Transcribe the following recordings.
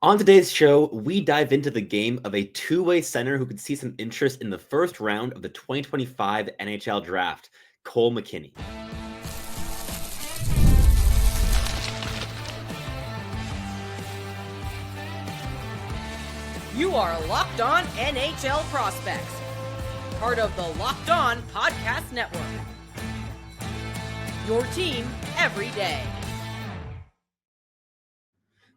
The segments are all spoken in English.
On today's show, we dive into the game of a two-way center who could see some interest in the first round of the 2025 NHL Draft, Cole McKinney. You are Locked On NHL Prospects, part of the Locked On Podcast Network. Your team every day.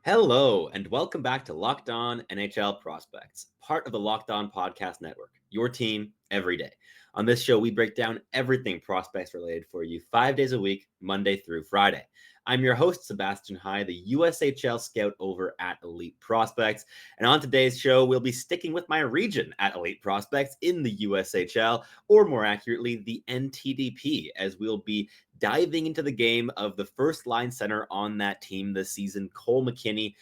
Hello, and welcome back to Locked On NHL Prospects, part of the Locked On Podcast Network, your team every day. On this show, we break down everything prospects related for you 5 days a week, Monday through Friday. I'm your host, Sebastian High, the USHL scout over at Elite Prospects. And on today's show, we'll be sticking with my region at Elite Prospects in the USHL, or more accurately, the NTDP, as we'll be diving into the game of the first line center on that team this season, Cole McKinney,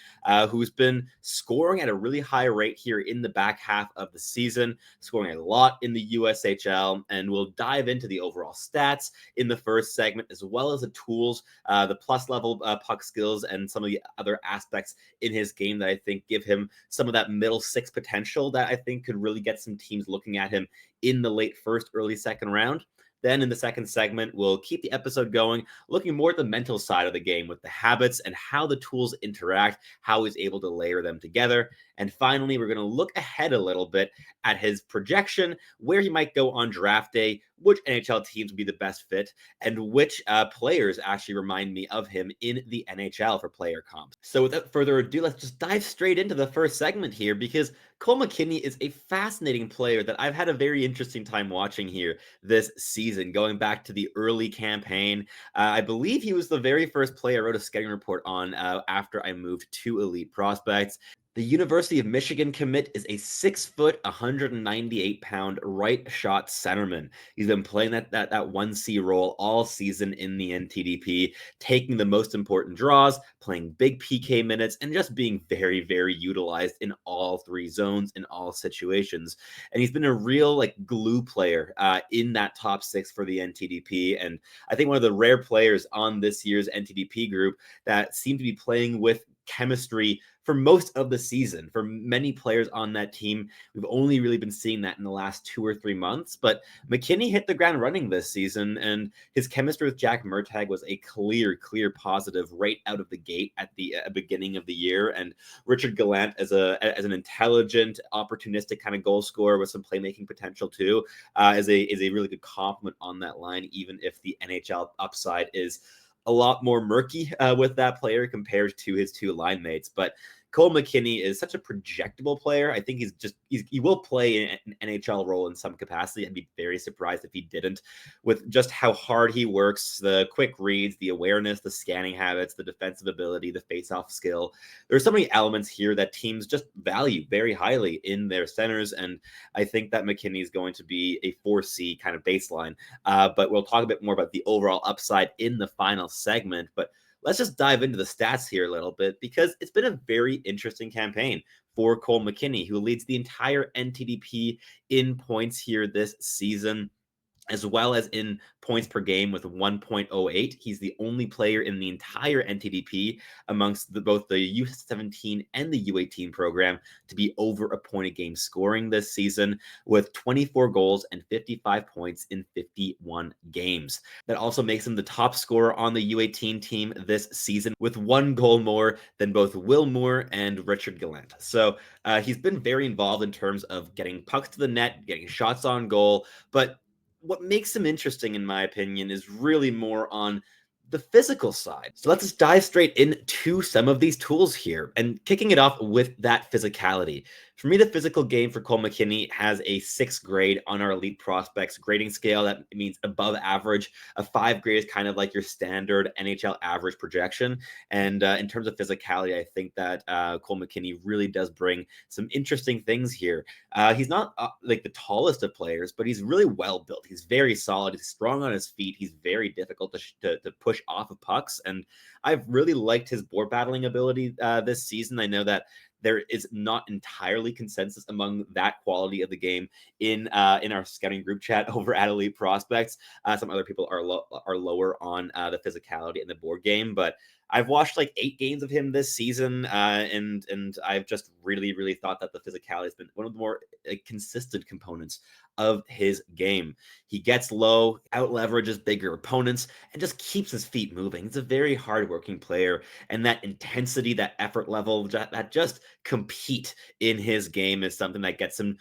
who's been scoring at a really high rate here in the back half of the season, scoring a lot in the USHL, and we'll dive into the overall stats in the first segment, as well as the tools, the plus level puck skills, and some of the other aspects in his game that I think give him some of that middle six potential that I think could really get some teams looking at him in the late first, early second round. Then in the second segment, we'll keep the episode going, looking more at the mental side of the game with the habits and how the tools interact, how he's able to layer them together. And finally, we're going to look ahead a little bit at his projection, where he might go on draft day, which NHL teams would be the best fit, and which players actually remind me of him in the NHL for player comps. So without further ado, let's just dive straight into the first segment here, because Cole McKinney is a fascinating player that I've had a very interesting time watching here this season, going back to the early campaign. I believe he was the very first player I wrote a scouting report on after I moved to Elite Prospects. The University of Michigan commit is a 6-foot, 198-pound right shot centerman. He's been playing that 1C role all season in the NTDP, taking the most important draws, playing big PK minutes, and just being very, very utilized in all three zones in all situations. And he's been a real glue player in that top six for the NTDP. And I think one of the rare players on this year's NTDP group that seem to be playing with chemistry for most of the season. For many players on that team, we've only really been seeing that in the last 2 or 3 months, but McKinney hit the ground running this season, and his chemistry with Jack Murtagh was a clear positive right out of the gate at the beginning of the year. And Richard Gallant, as an intelligent, opportunistic kind of goal scorer with some playmaking potential too, is a really good compliment on that line, even if the NHL upside is a lot more murky with that player compared to his two line mates. But Cole McKinney is such a projectable player. I think he will play an NHL role in some capacity. I'd be very surprised if he didn't, with just how hard he works, the quick reads, the awareness, the scanning habits, the defensive ability, the face-off skill. There's so many elements here that teams just value very highly in their centers, and I think that McKinney is going to be a 4C kind of baseline. But we'll talk a bit more about the overall upside in the final segment. But let's just dive into the stats here a little bit, because it's been a very interesting campaign for Cole McKinney, who leads the entire NTDP in points here this season, as well as in points per game with 1.08. He's the only player in the entire NTDP amongst both the U17 and the U18 program to be over a point a game scoring this season, with 24 goals and 55 points in 51 games. That also makes him the top scorer on the U18 team this season, with 1 goal more than both Will Moore and Richard Gallant. So he's been very involved in terms of getting pucks to the net, getting shots on goal, but what makes him interesting, in my opinion, is really more on the physical side. So let's just dive straight into some of these tools here, and kicking it off with that physicality. For me, the physical game for Cole McKinney has a 6 grade on our Elite Prospects grading scale. That means above average. A 5 grade is kind of like your standard NHL average projection. And in terms of physicality, I think that Cole McKinney really does bring some interesting things here. He's not like the tallest of players, but he's really well built. He's very solid. He's strong on his feet. He's very difficult to push off of pucks. And I've really liked his board battling ability this season. I know that there is not entirely consensus among that quality of the game in our scouting group chat over at Elite Prospects. Some other people are lower on the physicality in the board game, but I've watched like 8 games of him this season, and I've just really thought that the physicality has been one of the more consistent components of his game. He gets low, out leverages bigger opponents, and just keeps his feet moving. He's a very hardworking player, and that intensity, that effort level, that just compete in his game is something that gets him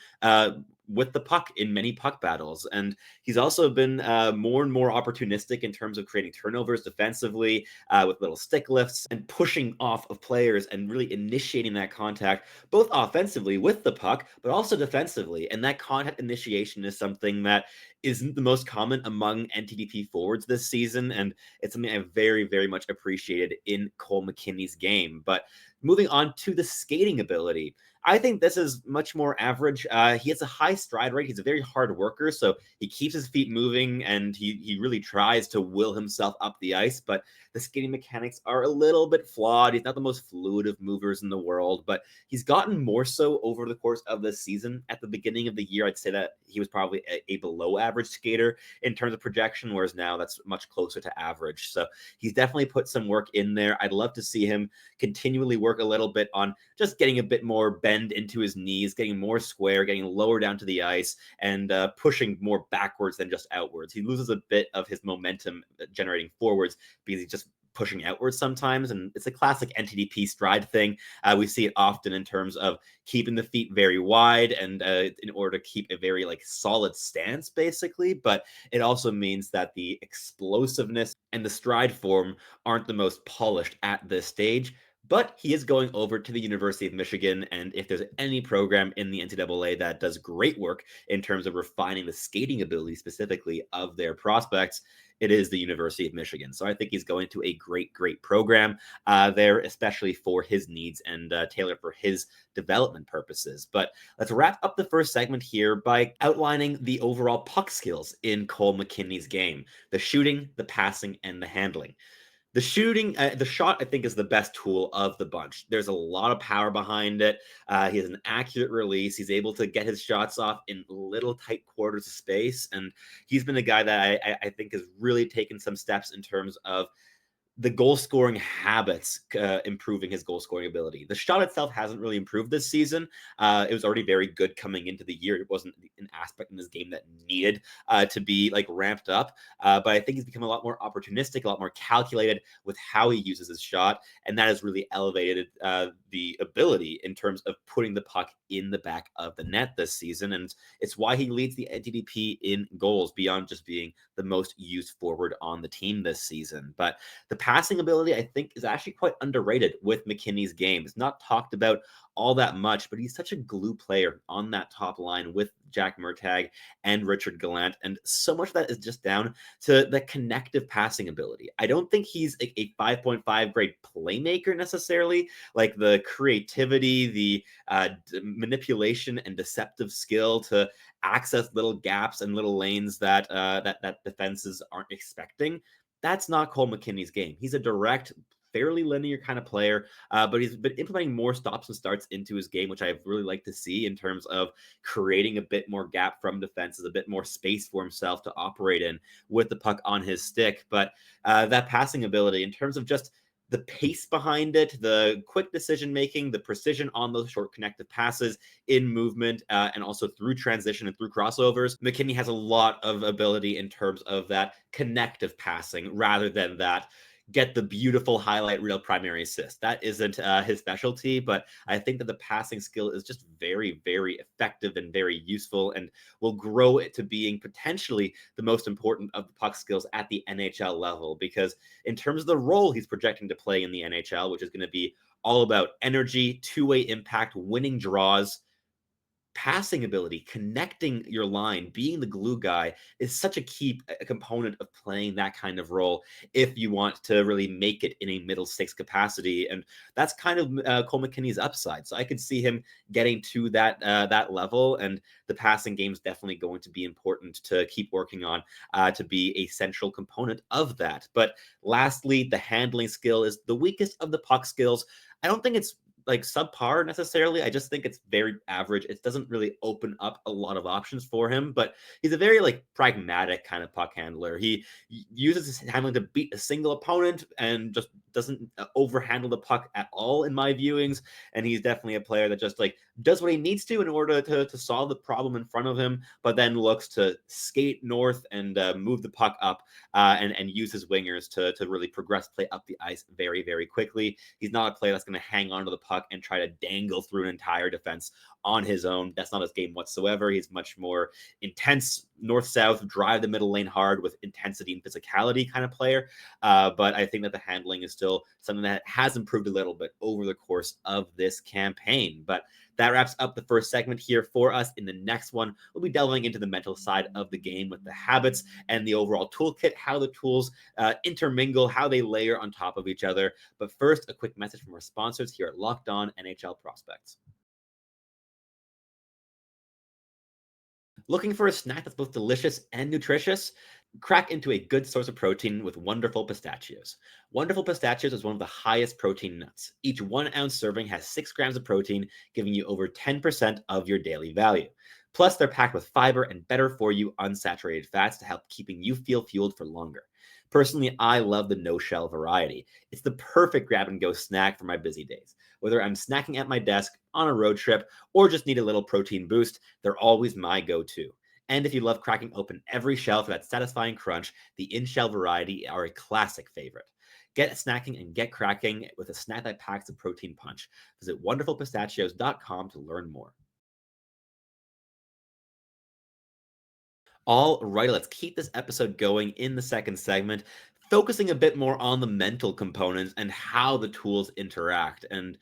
with the puck in many puck battles. And he's also been more and more opportunistic in terms of creating turnovers defensively with little stick lifts and pushing off of players and really initiating that contact, both offensively with the puck, but also defensively. And that contact initiation is something that isn't the most common among NTDP forwards this season. And it's something I've very much appreciated in Cole McKinney's game. But moving on to the skating ability, I think this is much more average. He has a high stride rate. He's a very hard worker, so he keeps his feet moving and he really tries to will himself up the ice. But the skating mechanics are a little bit flawed. He's not the most fluid of movers in the world, but he's gotten more so over the course of this season. At the beginning of the year, I'd say that he was probably a below average skater in terms of projection, whereas now that's much closer to average. So he's definitely put some work in there. I'd love to see him continually work a little bit on just getting a bit more bend into his knees, getting more square, getting lower down to the ice, and pushing more backwards than just outwards. He loses a bit of his momentum generating forwards because he's just pushing outwards sometimes, and it's a classic NTDP stride thing. We see it often in terms of keeping the feet very wide and in order to keep a very solid stance, basically. But it also means that the explosiveness and the stride form aren't the most polished at this stage. But he is going over to the University of Michigan, and if there's any program in the NCAA that does great work in terms of refining the skating ability specifically of their prospects, it is the University of Michigan. So I think he's going to a great program there, especially for his needs and tailored for his development purposes. But let's wrap up the first segment here by outlining the overall puck skills in Cole McKinney's game: the shooting, the passing, and the handling. The shooting, the shot, I think, is the best tool of the bunch. There's a lot of power behind it. He has an accurate release. He's able to get his shots off in little tight quarters of space. And he's been a guy that I think has really taken some steps in terms of the goal scoring habits, improving his goal scoring ability. The shot itself hasn't really improved this season. It was already very good coming into the year. It wasn't an aspect in this game that needed to be ramped up. But I think he's become a lot more opportunistic, a lot more calculated with how he uses his shot. And that has really elevated the ability in terms of putting the puck in the back of the net this season. And it's why he leads the NTDP in goals beyond just being the most used forward on the team this season. But the passing ability, I think, is actually quite underrated with McKinney's game. It's not talked about all that much, but he's such a glue player on that top line with Jack Murtagh and Richard Gallant. And so much of that is just down to the connective passing ability. I don't think he's a 5.5 grade playmaker necessarily. Like the creativity, the manipulation and deceptive skill to access little gaps and little lanes that that defenses aren't expecting. That's not Cole McKinney's game. He's a direct, fairly linear kind of player, but he's been implementing more stops and starts into his game, which I really like to see in terms of creating a bit more gap from defenses, a bit more space for himself to operate in with the puck on his stick. But that passing ability, in terms of just the pace behind it, the quick decision making, the precision on those short connective passes in movement, and also through transition and through crossovers, McKinney has a lot of ability in terms of that connective passing rather than that get the beautiful highlight reel primary assist. That isn't his specialty, but I think that the passing skill is just very effective and very useful, and will grow it to being potentially the most important of the puck skills at the NHL level. Because in terms of the role he's projecting to play in the NHL, which is going to be all about energy, two-way impact, winning draws, passing ability, connecting your line, being the glue guy is such a key component of playing that kind of role if you want to really make it in a middle stakes capacity. And that's kind of Cole McKinney's upside. So I could see him getting to that level, and the passing game is definitely going to be important to keep working on to be a central component of that. But lastly, the handling skill is the weakest of the puck skills. I don't think it's subpar necessarily. I just think it's very average. It doesn't really open up a lot of options for him, but he's a very pragmatic kind of puck handler. He uses his handling to beat a single opponent and just doesn't overhandle the puck at all in my viewings. And he's definitely a player that just like does what he needs to in order to solve the problem in front of him, but then looks to skate north and move the puck up and use his wingers to really progress play up the ice very, very quickly. He's not a player that's going to hang on to the puck and try to dangle through an entire defense on his own. That's not his game whatsoever. He's much more intense, north-south, drive the middle lane hard with intensity and physicality kind of player. But I think that the handling is still something that has improved a little bit over the course of this campaign. But that wraps up the first segment here for us. In the next one, we'll be delving into the mental side of the game with the habits and the overall toolkit, how the tools intermingle, how they layer on top of each other. But first, a quick message from our sponsors here at Locked On NHL Prospects. Looking for a snack that's both delicious and nutritious? Crack into a good source of protein with Wonderful Pistachios. Wonderful Pistachios is one of the highest protein nuts. Each 1 ounce serving has 6 grams of protein, giving you over 10% of your daily value. Plus, they're packed with fiber and better for you unsaturated fats to help keeping you feel fueled for longer. Personally, I love the no-shell variety. It's the perfect grab-and-go snack for my busy days. Whether I'm snacking at my desk, on a road trip, or just need a little protein boost, they're always my go-to. And if you love cracking open every shell for that satisfying crunch, the in-shell variety are a classic favorite. Get snacking and get cracking with a snack that packs a protein punch. Visit wonderfulpistachios.com to learn more. All right, let's keep this episode going in the second segment, focusing a bit more on the mental components and how the tools interact. And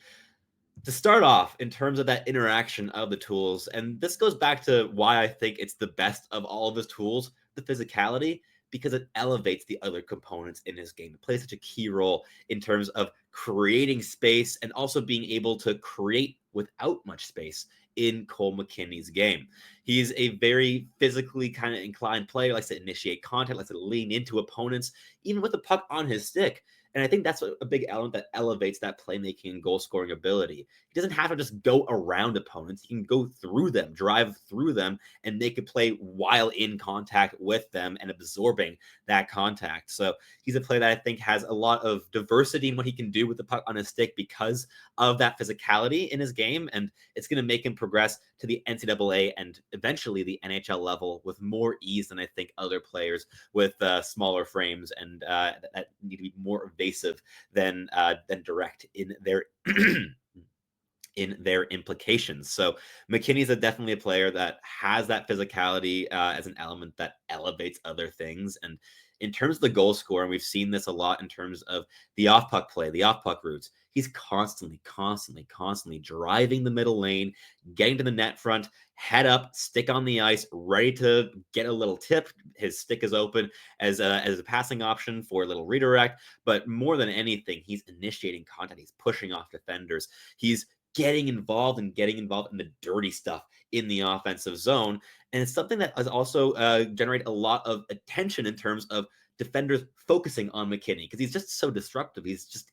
to start off, in terms of that interaction of the tools, and this goes back to why I think it's the best of all of his tools, the physicality, because it elevates the other components in his game. It plays such a key role in terms of creating space and also being able to create without much space in Cole McKinney's game. He's a very physically kind of inclined player, likes to initiate contact, likes to lean into opponents, even with the puck on his stick. And I think that's a big element that elevates that playmaking and goal scoring ability. He doesn't have to just go around opponents. He can go through them, drive through them, and make a play while in contact with them and absorbing that contact. So he's a player that I think has a lot of diversity in what he can do with the puck on his stick because of that physicality in his game. And it's going to make him progress to the NCAA and eventually the NHL level with more ease than I think other players with smaller frames and that need to be more evasive than direct in their in their implications. So McKinney's definitely a player that has that physicality as an element that elevates other things. And in terms of the goal scorer, and we've seen this a lot in terms of the off puck play, the off puck routes, he's constantly driving the middle lane, getting to the net front, head up, stick on the ice, ready to get a little tip. His stick is open as a passing option for a little redirect. But more than anything, he's initiating contact. He's pushing off defenders. He's getting involved in the dirty stuff in the offensive zone. And it's something that has also generated a lot of attention in terms of defenders focusing on McKinney because he's just so disruptive. He's just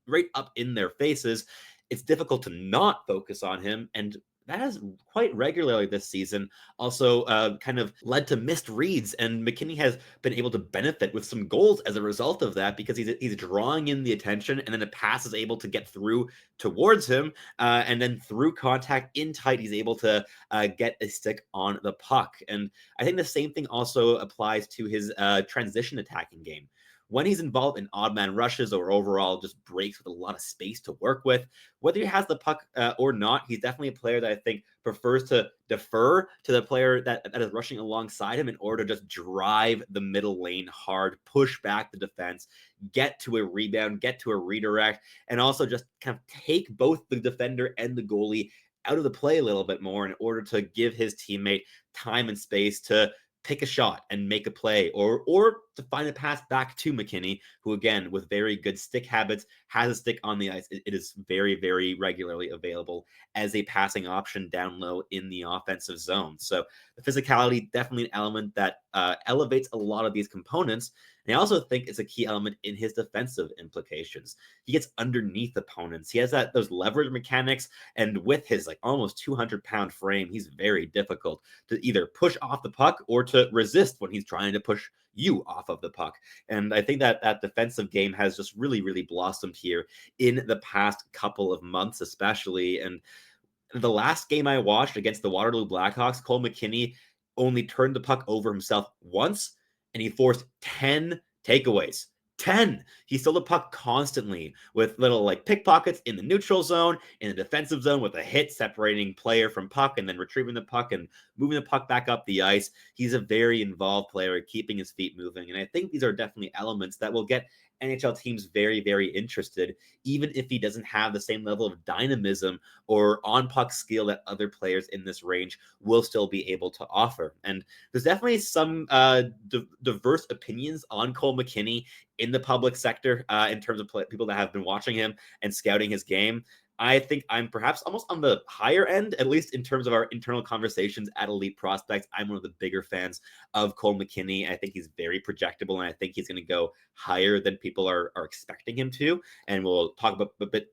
right up in their faces. It's difficult to not focus on him. And that has quite regularly this season also kind of led to missed reads. And McKinney has been able to benefit with some goals as a result of that because he's drawing in the attention and then a pass is able to get through towards him. And then through contact in tight, he's able to get a stick on the puck. And I think the same thing also applies to his transition attacking game. When he's involved in odd man rushes or overall just breaks with a lot of space to work with, whether he has the puck or not, he's definitely a player that I think prefers to defer to the player that is rushing alongside him in order to just drive the middle lane hard, push back the defense, get to a rebound, get to a redirect, and also just kind of take both the defender and the goalie out of the play a little bit more in order to give his teammate time and space to pick a shot and make a play or to find a pass back to McKinney, who again, with very good stick habits, has a stick on the ice. It is very, very regularly available as a passing option down low in the offensive zone. So the physicality, definitely an element that elevates a lot of these components. And I also think it's a key element in his defensive implications. He gets underneath opponents. He has those leverage mechanics, and with his like almost 200-pound frame, he's very difficult to either push off the puck or to resist when he's trying to push you off of the puck. And I think that defensive game has just really, really blossomed here in the past couple of months, especially. And the last game I watched against the Waterloo Blackhawks, Cole McKinney only turned the puck over himself once, and he forced 10 takeaways. 10. He stole the puck constantly with little like pickpockets in the neutral zone, in the defensive zone with a hit separating player from puck and then retrieving the puck and moving the puck back up the ice. He's a very involved player, keeping his feet moving. And I think these are definitely elements that will get NHL teams very, very interested, even if he doesn't have the same level of dynamism or on puck skill that other players in this range will still be able to offer. And there's definitely some diverse opinions on Cole McKinney in the public sector in terms of people that have been watching him and scouting his game. I think I'm perhaps almost on the higher end, at least in terms of our internal conversations at Elite Prospects. I'm one of the bigger fans of Cole McKinney. I think he's very projectable, and I think he's going to go higher than people are expecting him to. And we'll talk about a bit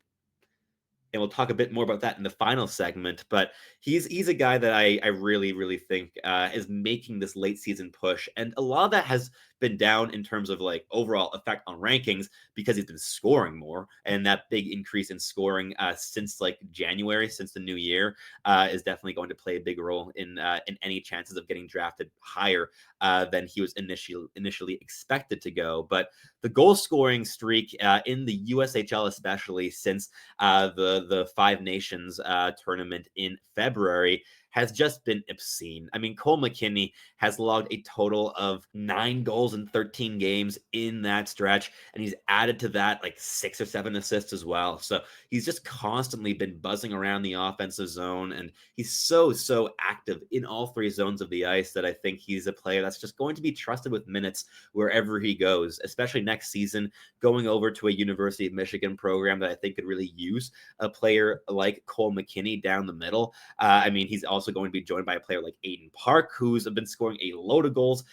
more about that in the final segment. But he's a guy that I really, really think is making this late season push. And a lot of that has been down in terms of like overall effect on rankings because he's been scoring more. And that big increase in scoring since like January, since the new year, is definitely going to play a big role in any chances of getting drafted higher than he was initially expected to go. But the goal scoring streak in the USHL, especially since the Five Nations tournament in February, has just been obscene. I mean, Cole McKinney has logged a total of 9 goals in 13 games in that stretch, and he's added to that like 6 or 7 assists as well. So he's just constantly been buzzing around the offensive zone, and he's so active in all 3 zones of the ice that I think he's a player that's just going to be trusted with minutes wherever he goes, especially next season, going over to a University of Michigan program that I think could really use a player like Cole McKinney down the middle. I mean, he's also going to be joined by a player like Aiden Park, who's been scoring a load of goals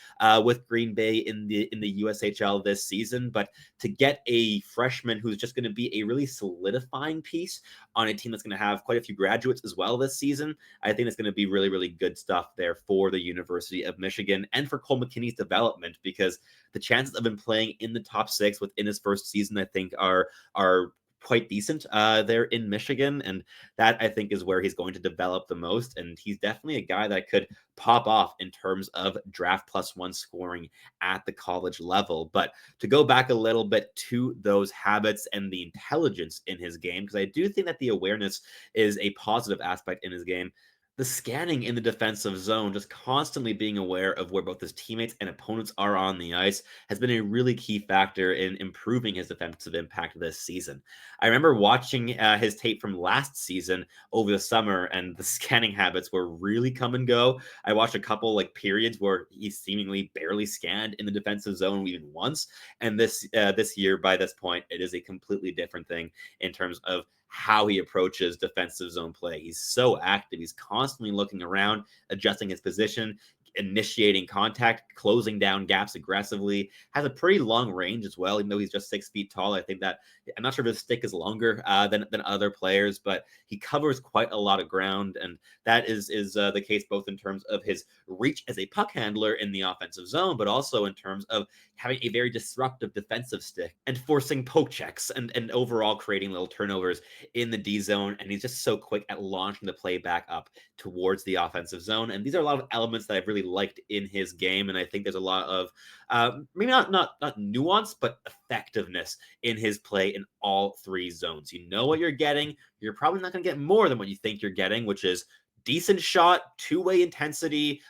with Green Bay in the USHL this season. But to get a freshman who's just going to be a really solidifying piece on a team that's going to have quite a few graduates as well this season, I think it's going to be really, really good stuff there for the University of Michigan and for Cole McKinney's development, because the chances of him playing in the top 6 within his first season, I think, are quite decent there in Michigan. And that, I think, is where he's going to develop the most. And he's definitely a guy that could pop off in terms of draft +1 scoring at the college level. But to go back a little bit to those habits and the intelligence in his game, because I do think that the awareness is a positive aspect in his game. The scanning in the defensive zone, just constantly being aware of where both his teammates and opponents are on the ice, has been a really key factor in improving his defensive impact this season. I remember watching his tape from last season over the summer, and the scanning habits were really come and go. I watched a couple like periods where he seemingly barely scanned in the defensive zone even once, and this year, by this point, it is a completely different thing in terms of how he approaches defensive zone play. He's so active. He's constantly looking around, adjusting his position, initiating contact, closing down gaps aggressively, has a pretty long range as well, even though he's just 6 feet tall. I think that, I'm not sure if his stick is longer than other players, but he covers quite a lot of ground. And that is the case both in terms of his reach as a puck handler in the offensive zone, but also in terms of having a very disruptive defensive stick and forcing poke checks and overall creating little turnovers in the D zone. And he's just so quick at launching the play back up towards the offensive zone. And these are a lot of elements that I've really liked in his game. And I think there's a lot of maybe not nuance, but effectiveness in his play in all 3 zones. You know what you're getting. You're probably not going to get more than what you think you're getting, which is decent shot, 2-way intensity,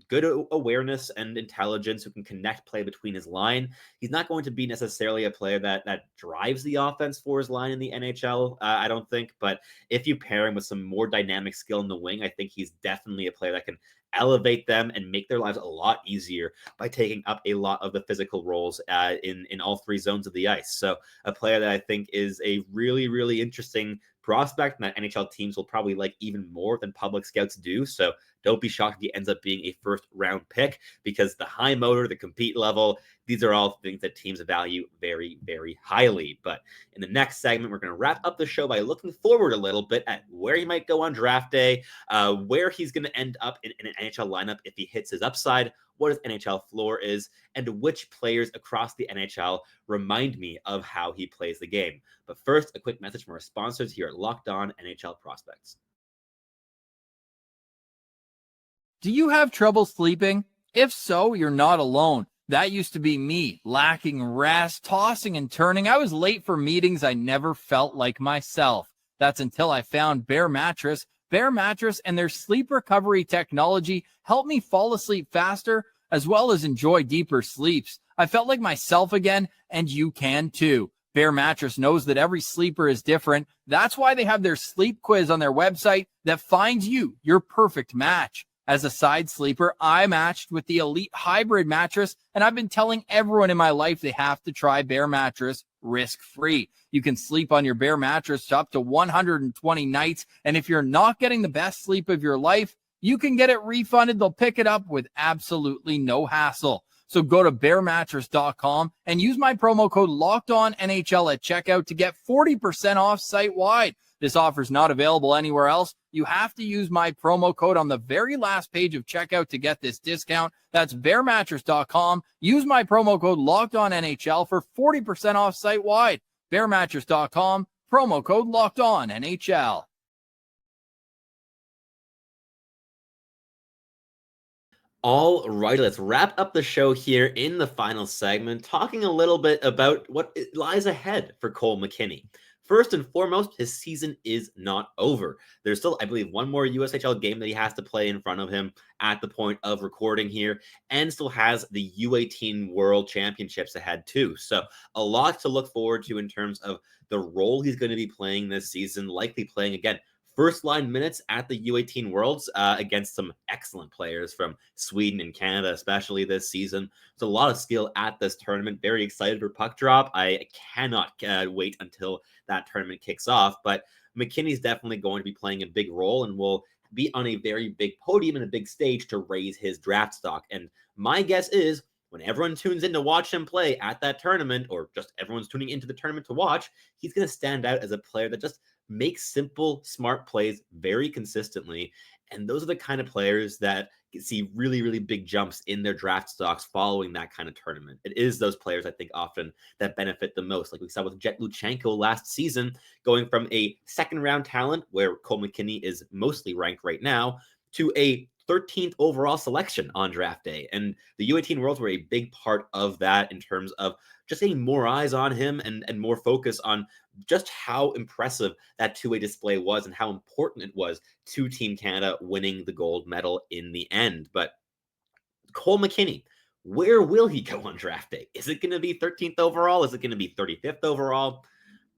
good awareness and intelligence, who can connect play between his line. He's not going to be necessarily a player that drives the offense for his line in the NHL, I don't think. But if you pair him with some more dynamic skill in the wing, I think he's definitely a player that can elevate them and make their lives a lot easier by taking up a lot of the physical roles in all 3 zones of the ice. So a player that I think is a really, really interesting prospect and that NHL teams will probably like even more than public scouts do. So Don't be shocked if he ends up being a first-round pick, because the high motor, the compete level, these are all things that teams value very, very highly. But in the next segment, we're going to wrap up the show by looking forward a little bit at where he might go on draft day, where he's going to end up in an NHL lineup if he hits his upside, what his NHL floor is, and which players across the NHL remind me of how he plays the game. But first, a quick message from our sponsors here at Locked On NHL Prospects. Do you have trouble sleeping? If so, you're not alone. That used to be me, lacking rest, tossing and turning. I was late for meetings. I never felt like myself. That's until I found Bear Mattress. Bear Mattress and their sleep recovery technology helped me fall asleep faster, as well as enjoy deeper sleeps. I felt like myself again, and you can too. Bear Mattress knows that every sleeper is different. That's why they have their sleep quiz on their website that finds you your perfect match. As a side sleeper, I matched with the Elite Hybrid Mattress, and I've been telling everyone in my life they have to try Bear Mattress risk-free. You can sleep on your Bear Mattress up to 120 nights, and if you're not getting the best sleep of your life, you can get it refunded. They'll pick it up with absolutely no hassle. So go to bearmattress.com and use my promo code LOCKEDONNHL at checkout to get 40% off site-wide. This offer is not available anywhere else. You have to use my promo code on the very last page of checkout to get this discount. That's bearmattress.com. Use my promo code LOCKEDONNHL for 40% off site-wide. Bearmattress.com, promo code LOCKEDONNHL. All right, let's wrap up the show here in the final segment, talking a little bit about what lies ahead for Cole McKinney. First and foremost, his season is not over. There's still, I believe, one more USHL game that he has to play in front of him at the point of recording here, and still has the U18 World Championships ahead too. So a lot to look forward to in terms of the role he's going to be playing this season, likely playing again first line minutes at the U18 Worlds against some excellent players from Sweden and Canada, especially this season. There's a lot of skill at this tournament. Very excited for puck drop. I cannot wait until that tournament kicks off. But McKinney's definitely going to be playing a big role and will be on a very big podium and a big stage to raise his draft stock. And my guess is when everyone tunes in to watch him play at that tournament, or just everyone's tuning into the tournament to watch, he's going to stand out as a player that just makes simple, smart plays very consistently. And those are the kind of players that see really, really big jumps in their draft stocks following that kind of tournament. It is those players, I think, often that benefit the most. Like we saw with Jet Luchenko last season, going from a second-round talent, where Cole McKinney is mostly ranked right now, to a 13th overall selection on draft day. And the U18 Worlds were a big part of that in terms of just getting more eyes on him and more focus on just how impressive that two-way display was and how important it was to Team Canada winning the gold medal in the end. But Cole McKinney, where will he go on draft day? Is it going to be 13th overall? Is it going to be 35th overall?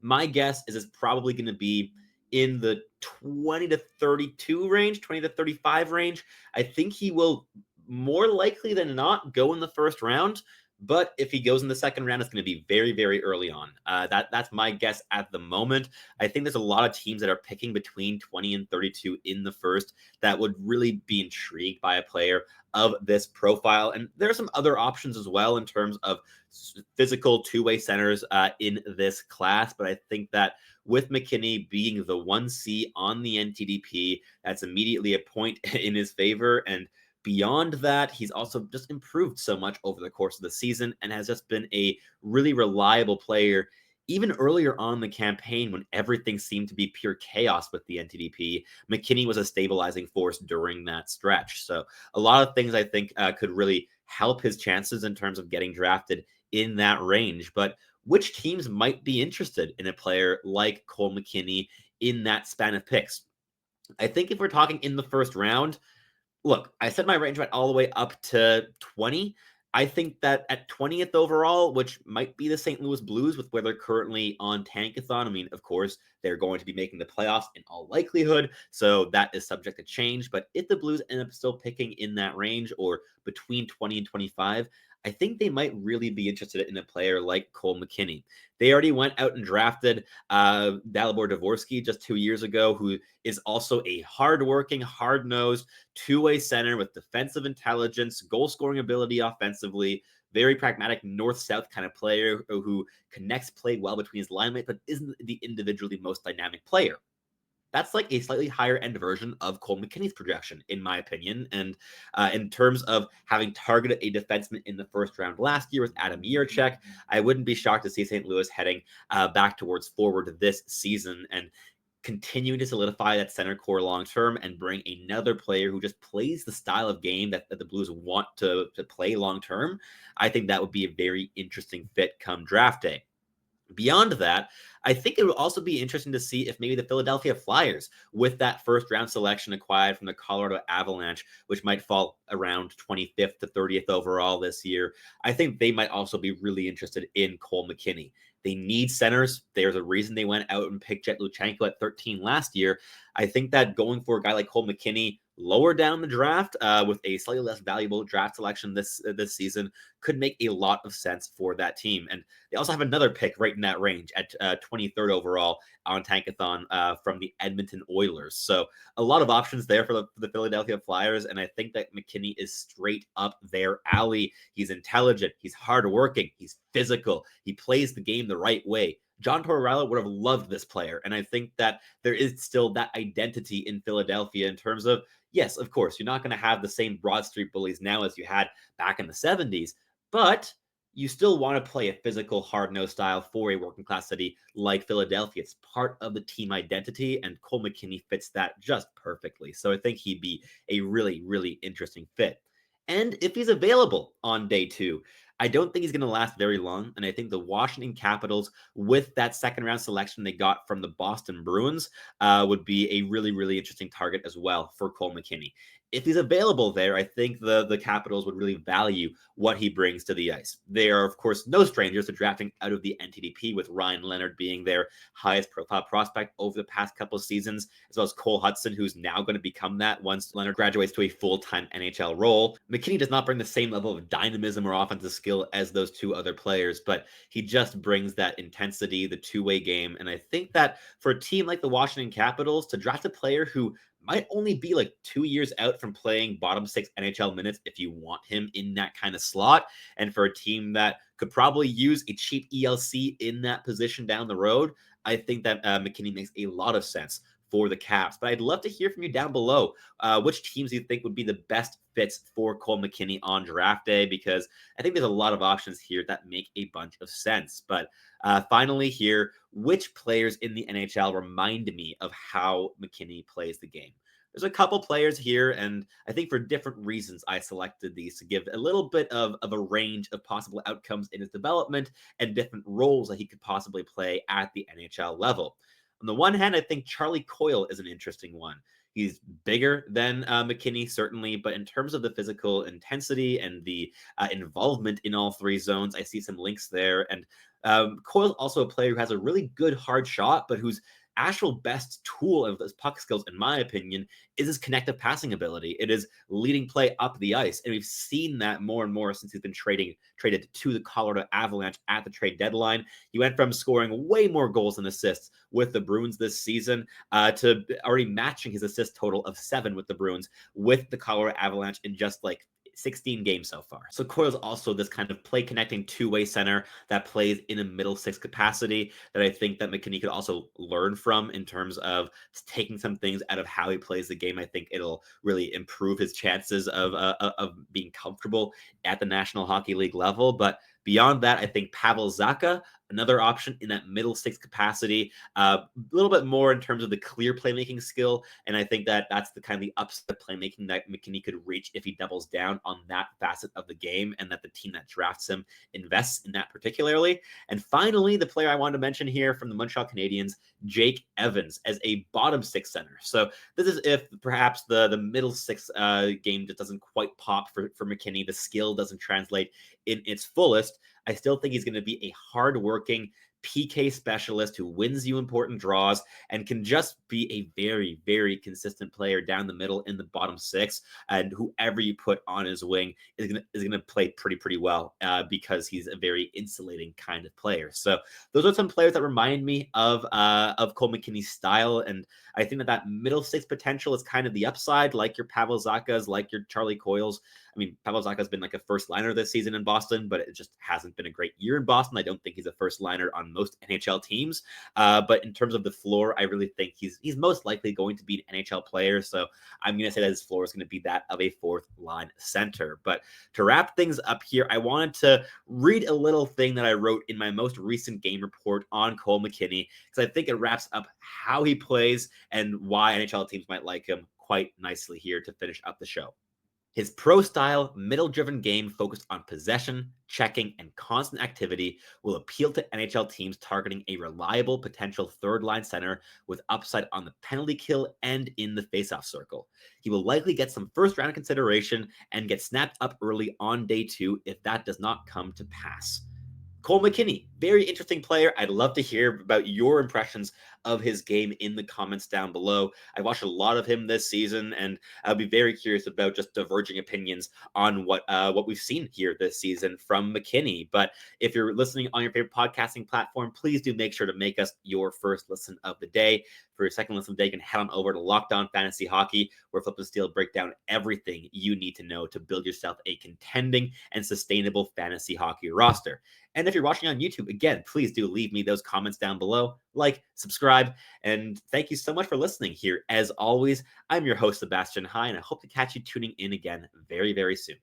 My guess is it's probably going to be in the 20 to 32 range, 20 to 35 range. I think he will more likely than not go in the first round. But if he goes in the second round, it's going to be very, very early on. That's my guess at the moment. I think there's a lot of teams that are picking between 20 and 32 in the first that would really be intrigued by a player of this profile. And there are some other options as well in terms of physical two-way centers in this class. But I think that with McKinney being the 1C on the NTDP, that's immediately a point in his favor. And beyond that, he's also just improved so much over the course of the season and has just been a really reliable player. Even earlier on in the campaign, when everything seemed to be pure chaos with the NTDP, McKinney was a stabilizing force during that stretch. So a lot of things I think could really help his chances in terms of getting drafted in that range. But which teams might be interested in a player like Cole McKinney in that span of picks? I think if we're talking in the first round, look, I said my range went all the way up to 20. I think that at 20th overall, which might be the St. Louis Blues with where they're currently on Tankathon, I mean, of course, they're going to be making the playoffs in all likelihood, so that is subject to change. But if the Blues end up still picking in that range or between 20 and 25, I think they might really be interested in a player like Cole McKinney. They already went out and drafted Dalibor Dvorsky just 2 years ago, who is also a hardworking, hard-nosed, two-way center with defensive intelligence, goal-scoring ability offensively, very pragmatic north-south kind of player who connects play well between his line mates, but isn't the individually most dynamic player. That's like a slightly higher end version of Cole McKinney's projection, in my opinion. And in terms of having targeted a defenseman in the first round last year with Adam Jiricek, I wouldn't be shocked to see St. Louis heading back towards forward this season and continuing to solidify that center core long term and bring another player who just plays the style of game that the Blues want to play long term. I think that would be a very interesting fit come draft day. Beyond that, I think it would also be interesting to see if maybe the Philadelphia Flyers, with that first round selection acquired from the Colorado Avalanche, which might fall around 25th to 30th overall this year, I think they might also be really interested in Cole McKinney. They need centers. There's a reason they went out and picked Jet Luchenko at 13 last year. I think that going for a guy like Cole McKinney lower down the draft with a slightly less valuable draft selection this season could make a lot of sense for that team. And they also have another pick right in that range at 23rd overall on Tankathon from the Edmonton Oilers. So a lot of options there for the Philadelphia Flyers. And I think that McKinney is straight up their alley. He's intelligent. He's hardworking. He's physical. He plays the game the right way. John Tortorella would have loved this player. And I think that there is still that identity in Philadelphia in terms of, yes, of course, you're not going to have the same Broad Street bullies now as you had back in the 70s, but you still want to play a physical, hard-nosed style for a working-class city like Philadelphia. It's part of the team identity, and Cole McKinney fits that just perfectly. So I think he'd be a really, really interesting fit. And if he's available on day 2, I don't think he's going to last very long. And I think the Washington Capitals, with that second round selection they got from the Boston Bruins, would be a really, really interesting target as well for Cole McKinney. If he's available there, I think the Capitals would really value what he brings to the ice. They are, of course, no strangers to drafting out of the NTDP, with Ryan Leonard being their highest profile prospect over the past couple of seasons, as well as Cole Hudson, who's now going to become that once Leonard graduates to a full-time NHL role. McKinney does not bring the same level of dynamism or offensive skill as those two other players, but he just brings that intensity, the two-way game. And I think that for a team like the Washington Capitals, to draft a player who might only be like 2 years out from playing bottom 6 NHL minutes if you want him in that kind of slot, and for a team that could probably use a cheap ELC in that position down the road, I think that McKinney makes a lot of sense for the Caps. But I'd love to hear from you down below. Which teams you think would be the best fits for Cole McKinney on draft day? Because I think there's a lot of options here that make a bunch of sense. But finally here, which players in the NHL remind me of how McKinney plays the game? There's a couple players here, and I think for different reasons I selected these to give a little bit of a range of possible outcomes in his development and different roles that he could possibly play at the NHL level. On the one hand, I think Charlie Coyle is an interesting one. He's bigger than McKinney, certainly, but in terms of the physical intensity and the involvement in all three zones, I see some links there. And Coyle's also a player who has a really good hard shot, but whose actual best tool of his puck skills, in my opinion, is his connective passing ability. It is leading play up the ice. And we've seen that more and more since he's been traded to the Colorado Avalanche at the trade deadline. He went from scoring way more goals and assists with the Bruins this season to already matching his assist total of 7 with the Bruins with the Colorado Avalanche in just like 16 games so far. So Coyle's also this kind of play connecting two-way center that plays in a middle six capacity that I think that McKinney could also learn from in terms of taking some things out of how he plays the game. I think it'll really improve his chances of being comfortable at the National Hockey League level. But beyond that, I think Pavel Zacha, another option in that middle six capacity, a little bit more in terms of the clear playmaking skill. And I think that that's the kind of the upset playmaking that McKinney could reach if he doubles down on that facet of the game, and that the team that drafts him invests in that particularly. And finally, the player I wanted to mention here from the Montreal Canadiens, Jake Evans, as a bottom six center. So this is if perhaps the middle six game just doesn't quite pop for McKinney. The skill doesn't translate in its fullest. I still think he's going to be a hardworking, PK specialist who wins you important draws and can just be a very, very consistent player down the middle in the bottom six. And whoever you put on his wing is gonna play pretty well because he's a very insulating kind of player. So those are some players that remind me of Cole McKinney's style, and I think that middle six potential is kind of the upside, like your Pavel Zakas, like your Charlie Coyles. I mean, Pavel Zacha has been like a first liner this season in Boston, but it just hasn't been a great year in Boston. I don't think he's a first liner on most NHL teams. But in terms of the floor, I really think he's most likely going to be an NHL player. So I'm going to say that his floor is going to be that of a fourth line center. But to wrap things up here, I wanted to read a little thing that I wrote in my most recent game report on Cole McKinney, because I think it wraps up how he plays and why NHL teams might like him quite nicely here to finish up the show. His pro-style, middle-driven game focused on possession, checking, and constant activity will appeal to NHL teams targeting a reliable potential third-line center with upside on the penalty kill and in the faceoff circle. He will likely get some first-round consideration and get snapped up early on day 2 if that does not come to pass. Cole McKinney, very interesting player. I'd love to hear about your impressions of his game in the comments down below. I watched a lot of him this season, and I'll be very curious about just diverging opinions on what we've seen here this season from McKinney. But if you're listening on your favorite podcasting platform, please do make sure to make us your first listen of the day. For your second listen of the day, you can head on over to Locked On Fantasy Hockey, where Flip and Steel break down everything you need to know to build yourself a contending and sustainable fantasy hockey roster. And if you're watching on YouTube, again, please do leave me those comments down below, like, subscribe, and thank you so much for listening here. As always, I'm your host, Sebastian High, and I hope to catch you tuning in again very, very soon.